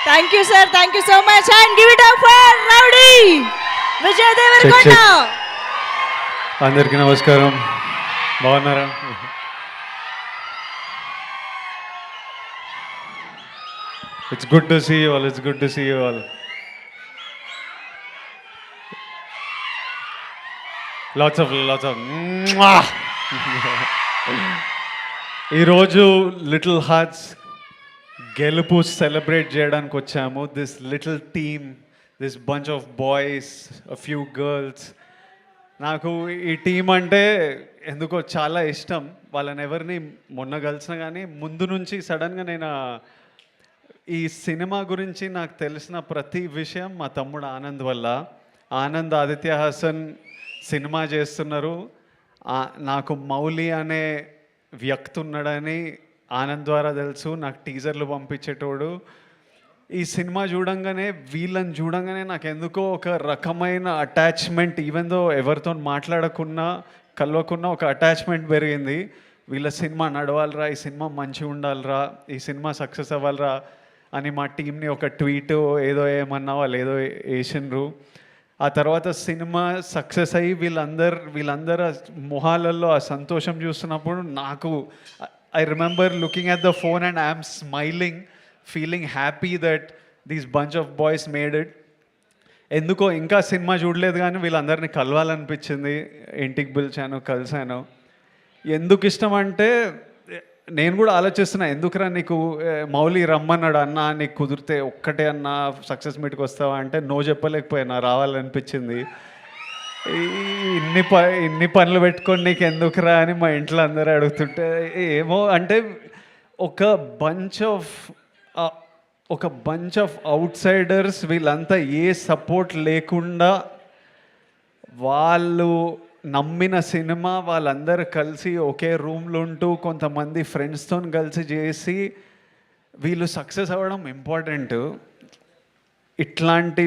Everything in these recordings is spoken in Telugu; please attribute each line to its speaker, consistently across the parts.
Speaker 1: Thank you, sir. Thank you so much. And give it up for Rowdy Vijay Devarakonda.
Speaker 2: అందరికీ నమస్కారం. బాగున్నారా? It's good to see you all. It's good to see you all. Lots of ఈరోజు లిటిల్ హార్ట్స్ గెలుపు సెలబ్రేట్ చేయడానికి వచ్చాము. This little team, this bunch of boys, a few girls. నాకు ఈ టీం అంటే ఎందుకో చాలా ఇష్టం. వాళ్ళని ఎవరిని మొన్న కలిసిన కానీ ముందు నుంచి సడన్గా నేను ఈ సినిమా గురించి నాకు తెలిసిన ప్రతి విషయం మా తమ్ముడు ఆనంద్ వల్ల. ఆనంద్ ఆదిత్య హాసన్ సినిమా చేస్తున్నారు. నాకు మౌలి అనే వ్యక్తి ఉన్నాడని ఆనంద్ ద్వారా తెలుసు. నాకు టీజర్లు పంపించేటోడు. ఈ సినిమా వీళ్ళని చూడంగానే నాకు ఎందుకో ఒక రకమైన అటాచ్మెంట్, ఈవెన్ దో ఎవరితో మాట్లాడకున్నా కలవకున్నా ఒక అటాచ్మెంట్ పెరిగింది. వీళ్ళ సినిమా నడవాలరా, ఈ సినిమా మంచిగా ఉండాలిరా, ఈ సినిమా సక్సెస్ అవ్వాలరా అని మా టీంని ఒక ట్వీట్ ఏదో ఏమన్నా వాళ్ళు ఏదో వేసిండ్రు. ఆ తర్వాత సినిమా సక్సెస్ అయ్యి వీళ్ళందరూ మొహాలలో ఆ సంతోషం చూస్తున్నప్పుడు నాకు I remember looking at the phone and I'm smiling, feeling happy that these bunch of boys made it. ఎందుకో ఇంకా సినిమా చూడలేదు కానీ వీళ్ళందరినీ కలవాలనిపించింది. ఇంటికి పిలిచాను, కలిశాను. ఎందుకు ఇష్టం అంటే నేను కూడా ఆలోచిస్తున్నా, ఎందుకురా నీకు మౌలి రమ్మన్నాడు అన్న, నీకు కుదిరితే ఒక్కటే అన్న సక్సెస్ మీట్కి వస్తావా అంటే నో చెప్పలేకపోయినా, రావాలనిపించింది. ఇన్ని పనులు పెట్టుకొని నీకు ఎందుకురా అని మా ఇంట్లో అందరూ అడుగుతుంటే ఏమో అంటే ఒక బంచ్ ఆఫ్ అవుట్ సైడర్స్, వీళ్ళంతా ఏ సపోర్ట్ లేకుండా వాళ్ళు నమ్మిన సినిమా వాళ్ళందరూ కలిసి ఒకే రూమ్లో ఉంటూ కొంతమంది ఫ్రెండ్స్తో కలిసి చేసి వీళ్ళు సక్సెస్ అవ్వడం ఇంపార్టెంట్. ఇట్లాంటి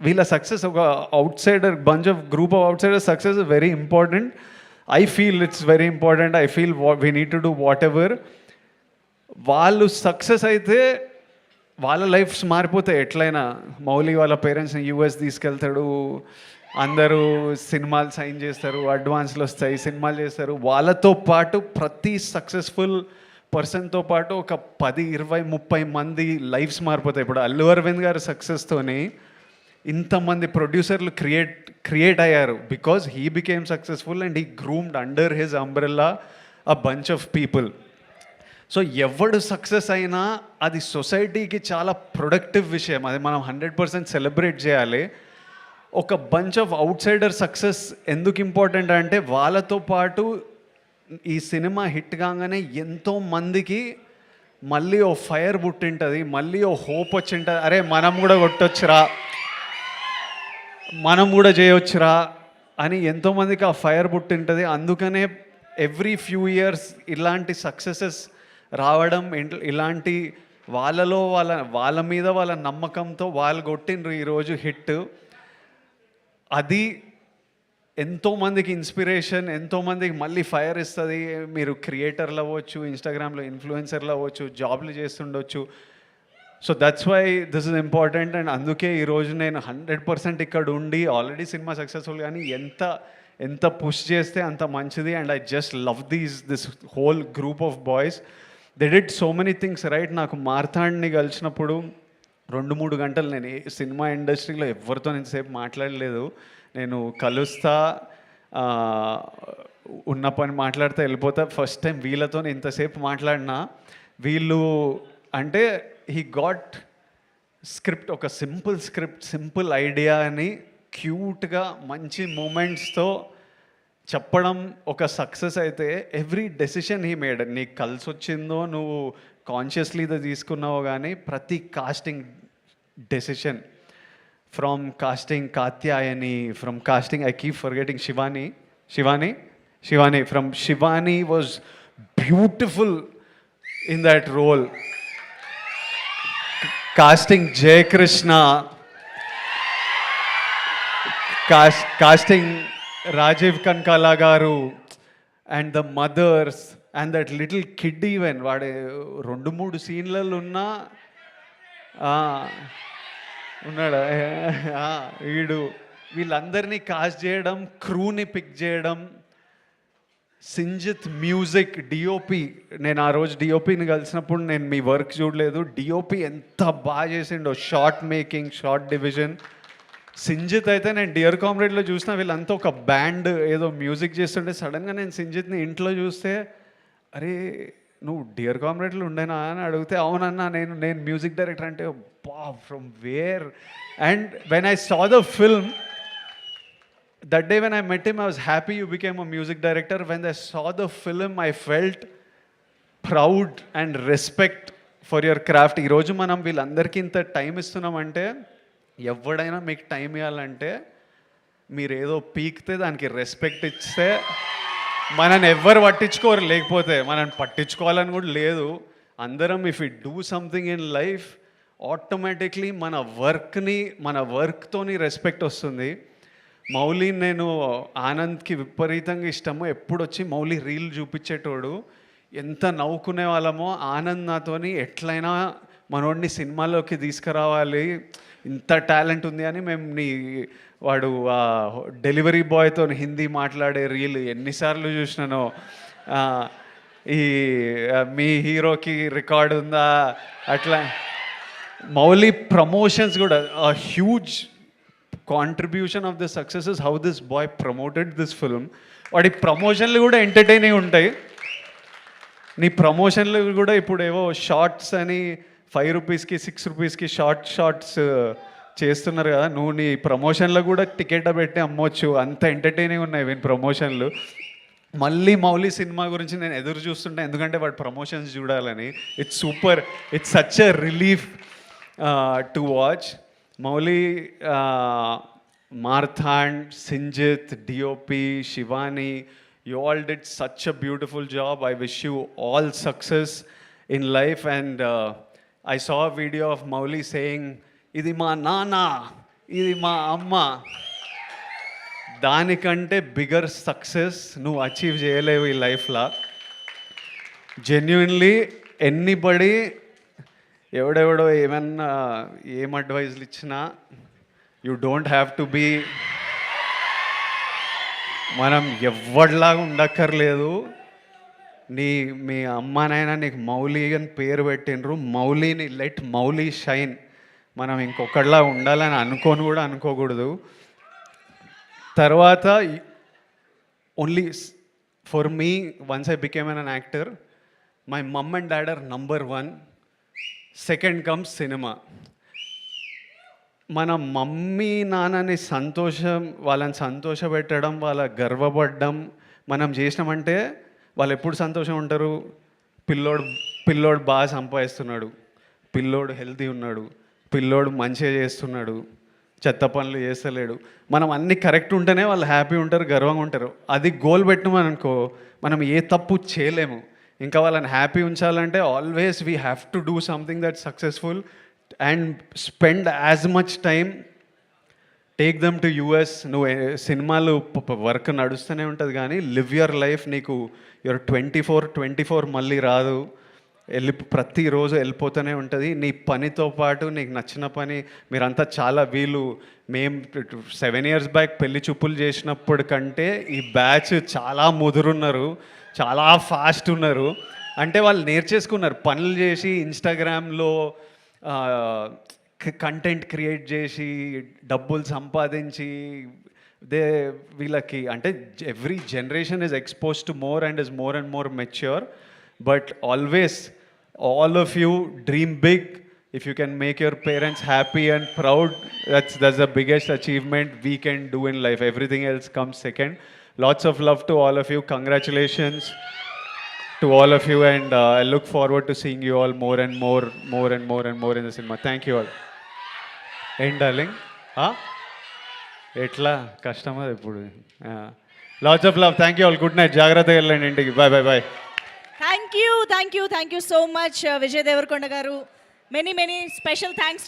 Speaker 2: వీళ్ళ సక్సెస్ ఒక out cider bunch of group of out cider success is very important. I feel it's very important. I feel we need to do what ever. వాళ్ళు సక్సెస్ అయితే వాళ్ళ లైఫ్స్ మారిపోతాయి ఎట్లయినా. మౌలి వాళ్ళ పేరెంట్స్ని యూఎస్ తీసుకెళ్తాడు, అందరూ సినిమాలు సైన్ చేస్తారు, అడ్వాన్స్లు వస్తాయి, సినిమాలు చేస్తారు. వాళ్ళతో పాటు ప్రతి సక్సెస్ఫుల్ పర్సన్తో పాటు ఒక 10, 20, 30 మంది లైఫ్స్ మారిపోతాయి. ఇప్పుడు అల్లు అరవింద్ గారి సక్సెస్తోని ఇంతమంది ప్రొడ్యూసర్లు క్రియేట్ అయ్యారు because he became successful and he groomed under his umbrella a bunch of people. So ఎవడు సక్సెస్ అయినా అది సొసైటీకి చాలా ప్రొడక్టివ్ విషయం. అది మనం 100% సెలబ్రేట్ చేయాలి. ఒక bunch of out cider success ఎందుకు ఇంపార్టెంట్ అంటే వాళ్ళతో పాటు ఈ సినిమా హిట్ కాగానే ఎంతో మందికి మళ్ళీ ఓ ఫైర్ పుట్టింటుంది, మళ్ళీ ఓ హోప్ వచ్చింటుంది. అరే మనం కూడా కొట్టొచ్చురా, మనం కూడా చేయొచ్చురా అని ఎంతోమందికి ఆ ఫైర్ పుట్టింటుంది. అందుకనే ఎవ్రీ ఫ్యూ ఇయర్స్ ఇలాంటి సక్సెసెస్ రావడం, ఇలాంటి వాళ్ళ మీద వాళ్ళ నమ్మకంతో వాళ్ళు కొట్టిండ్రు ఈరోజు హిట్. అది ఎంతోమందికి ఇన్స్పిరేషన్, ఎంతోమందికి మళ్ళీ ఫైర్ ఇస్తుంది. మీరు క్రియేటర్లు అవ్వచ్చు, ఇన్స్టాగ్రామ్లో ఇన్ఫ్లుయెన్సర్లు అవ్వచ్చు, జాబ్లు చేస్తుండొచ్చు. So that's why this is important. And అందుకే ఈరోజు నేను 100% ఇక్కడ ఉండి ఆల్రెడీ సినిమా సక్సెస్ఫుల్ కానీ ఎంత పుష్ చేస్తే అంత మంచిది. And I just love this whole group of boys. They did so many things right. నాకు మార్తాండ్ని కలిసినప్పుడు 2-3 గంటలు నేను సినిమా ఇండస్ట్రీలో ఎవరితో ఇంతసేపు మాట్లాడలేదు. నేను కలుస్తా, ఉన్న పని మాట్లాడితే వెళ్ళిపోతా. ఫస్ట్ టైం వీళ్ళతో ఇంతసేపు మాట్లాడినా. వీళ్ళు అంటే హీ గాట్ స్క్రిప్ట్, ఒక సింపుల్ ఐడియా అని క్యూట్గా మంచి మూమెంట్స్తో చెప్పడం ఒక సక్సెస్ అయితే ఎవ్రీ డెసిషన్ హీ మేడ్. నీకు కలిసి వచ్చిందో నువ్వు కాన్షియస్లీ ఇది తీసుకున్నావు కానీ ప్రతి casting decision, from casting Katyayani, from casting I keep forgetting Shivani from Shivani was beautiful in that role. Casting Jayakrishna, casting Rajeev Kanakala గారు, and the mothers, and that little kid even వాడు 2-3 సీన్లలో ఉన్నా ఉన్నాడా వీళ్ళందరినీ కాస్ట్ చేయడం, క్రూని పిక్ చేయడం, సింజిత్ మ్యూజిక్, డిఓపి. నేను ఆ రోజు డిఓపిని కలిసినప్పుడు నేను మీ వర్క్ చూడలేదు. డిఓపి ఎంత బాగా చేసిండో, short making, short division. Sinjith అయితే నేను డియర్ కామ్రేడ్లో చూసిన వీళ్ళంతా ఒక బ్యాండ్ ఏదో మ్యూజిక్ చేస్తుంటే సడన్గా నేను సింజిత్ని ఇంట్లో చూస్తే, అరే నువ్వు డియర్ కామ్రేడ్లో ఉండేనా అని అడిగితే, అవునన్నా నేను మ్యూజిక్ డైరెక్టర్. అంటే బా, from where? And when I saw the film, that day when I met him, I was happy you became a music director. When I saw the film, I felt proud and respect for your craft. ఈ రోజు మనం వీళ్ళందరికీ ఇంత టైం ఇస్తున్నామంటే, ఎవడైనా మీకు టైం ఇవ్వాలంటే మీరు ఏదో పీకితే దానికి రెస్పెక్ట్ ఇస్తే మనని ఎవ్వరు పట్టించుకోరు, లేకపోతే మనని పట్టించుకోవాలని కూడా లేదు. అందరం if you do something in life, automatically మన వర్క్తోని రెస్పెక్ట్ వస్తుంది. మౌలి, నేను ఆనంద్కి విపరీతంగా ఇష్టము. ఎప్పుడు వచ్చి మౌలి రీల్ చూపించేటోడు, ఎంత నవ్వుకునే వాళ్ళమో. ఆనంద్ నాతోని ఎట్లయినా మనోడిని సినిమాలోకి తీసుకురావాలి, ఇంత టాలెంట్ ఉంది అని మేము వాడు డెలివరీ బాయ్తో హిందీ మాట్లాడే రీల్ ఎన్నిసార్లు చూసినానో. మీ హీరోకి రికార్డు ఉందా అట్లా. మౌలి ప్రమోషన్స్ కూడా huge contribution of the success is how this boy promoted this film. వాడి ప్రమోషన్లు కూడా ఎంటర్టైనింగ్ ఉంటాయి. నీ ప్రమోషన్లు కూడా ఇప్పుడు ఏవో షార్ట్స్ అని 5 రూపీస్కి 6 రూపీస్కి షార్ట్స్ చేస్తున్నారు కదా, నువ్వు నీ ప్రమోషన్లో కూడా టికెట్ పెట్టి అమ్మొచ్చు, అంత ఎంటర్టైనింగ్ ఉన్నాయి వీని ప్రమోషన్లు. మళ్ళీ మౌలి సినిమా గురించి నేను ఎదురు చూస్తుంటా, ఎందుకంటే వాడు ప్రమోషన్స్ చూడాలని. It's super, it's such a relief to watch. Mouli, Marthand, Sinjit, DOP, Shivani, you all did such a beautiful job. I wish you all success in life. And I saw a video of Mauli saying, "Idi ma nana, idi ma amma." దానికంటే బిగ్గర్ సక్సెస్ నువ్వు అచీవ్ చేయలేవు ఈ లైఫ్లో. జెన్యున్లీ ఎనీబడి ఎవడెవడో ఏమన్నా ఏం అడ్వైజ్లు ఇచ్చినా, you don't have to be, మనం ఎవరిలాగా ఉండక్కర్లేదు. మీ అమ్మానైనా నీకు మౌలి అని పేరు పెట్టినరు, మౌలిని లెట్ మౌలి షైన్. మనం ఇంకొకటిలా ఉండాలని అనుకోకూడదు. తర్వాత only for me, once I became an actor, my mom and dad are number 1. Second comes cinema. మన మమ్మీ నాన్నని వాళ్ళని సంతోషపెట్టడం, వాళ్ళ గర్వపడడం మనం చేసినామంటే వాళ్ళు ఎప్పుడు సంతోషం ఉంటారు? పిల్లోడు బాగా సంపాదిస్తున్నాడు, పిల్లోడు హెల్తీ ఉన్నాడు, పిల్లోడు మంచిగా చేస్తున్నాడు, చెత్త పనులు చేస్తలేడు, మనం అన్నీ కరెక్ట్ ఉంటేనే వాళ్ళు హ్యాపీ ఉంటారు, గర్వంగా ఉంటారు. అది గోల్ పెట్టినామని అనుకో, మనం ఏ తప్పు చేయలేము. ఇంకా వాళ్ళని హ్యాపీ ఉంచాలంటే always we have to do something that successful and spend as much time. Take them to US. నువ్వు సినిమాలు వర్క్ నడుస్తూనే ఉంటుంది, కానీ లివ్ యువర్ లైఫ్. నీకు యువర్ 24 మళ్ళీ రాదు, ప్రతిరోజు వెళ్ళిపోతూనే ఉంటుంది. నీ పనితో పాటు నీకు నచ్చిన పని. మీరంతా చాలా మేము 7 years బ్యాక్ పెళ్లి చూపులు చేసినప్పుడు కంటే ఈ బ్యాచ్ చాలా ముదురున్నారు, చాలా ఫాస్ట్ ఉన్నారు. అంటే వాళ్ళు నేర్చేసుకున్నారు, పనులు చేసి ఇన్స్టాగ్రామ్లో కంటెంట్ క్రియేట్ చేసి డబ్బులు సంపాదించి వీళ్ళకి అంటే every generation is expose to more and is more and more mature. But always, all of you dream big. If you can make your parents happy and proud, that's the biggest achievement we can do in life. Everything else comes second. Lots of love to all of you. Congratulations to all of you, and I look forward to seeing you all more and more in the cinema. Thank you all. End, darling. Etla customer ippudu. Lots of love. Thank you all. Good night. Jagrata ellandi intiki. Bye.
Speaker 1: Thank you so much, Vijay Devarkonda garu. Many special thanks